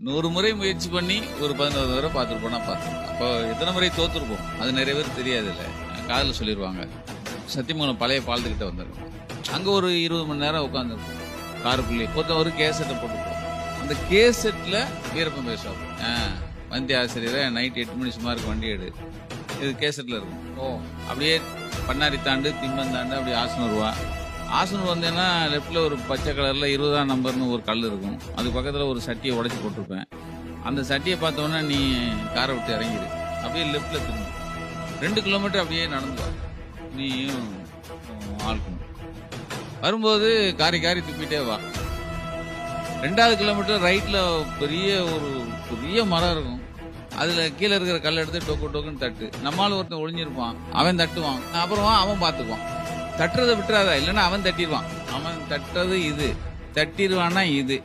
100 முறை முயற்சி பண்ணி ஒரு 11 முறை பார்த்துருப்போம்னா பார்த்துருப்போம். அப்போ எத்தனை முறை தோத்துருப்போம் அது நிறைய பேர் தெரியாது இல்லை. காதில் சொல்லிடுவாங்க. சத்தியமங்கலம் பழைய பாலத்துக்கிட்ட வந்துருக்கோம். அங்கே ஒரு 20 மணி நேரம் உட்காந்துருப்போம் காருக்குள்ளேயே. ஒருத்தன் ஒரு கேசட்டை போட்டுப்போம். அந்த கேசட்டில் வீரப்பன் பேசுவாங்க. வந்தி ஆசிரியரை நைட் 8 மணி சுமாருக்கு வண்டி எடு, இது கேசட்டில் இருக்கும். அப்படியே பண்ணாரி தாண்டு திம்மந்தாண்டு அப்படியே ஆசனூர்வா. ஆசனூர் வந்தேன்னா லெஃப்டில் ஒரு பச்சை கலரில் 20ஆம் நம்பர்னு ஒரு கல் இருக்கும். அது பக்கத்தில் ஒரு சட்டியை உடச்சி போட்டிருப்பேன். அந்த சட்டியை பார்த்தோன்னா நீ காரை விட்டு இறங்கிடு, அப்படியே லெஃப்டில் திரும்ப 2 கிலோமீட்டர் அப்படியே நடந்து வா. நீயும் ஆள்கணும் வரும்போது காரி காரி துப்பிட்டே வா. 2வது கிலோமீட்டர் ரைட்டில் பெரிய மரம் இருக்கும். அதில் கீழே இருக்கிற கல் எடுத்து டொக்கு டொக்குன்னு தட்டு. நம்மளால ஒருத்தன் ஒளிஞ்சிருப்பான், அவன் தட்டுவான். அப்புறமா அவன் பார்த்துக்குவான். தட்டுறதை விட்டுறாதா, இல்லைன்னா அவன் தட்டிடுவான். அவன் தட்டுறது இது, தட்டிடுவான்னா இது.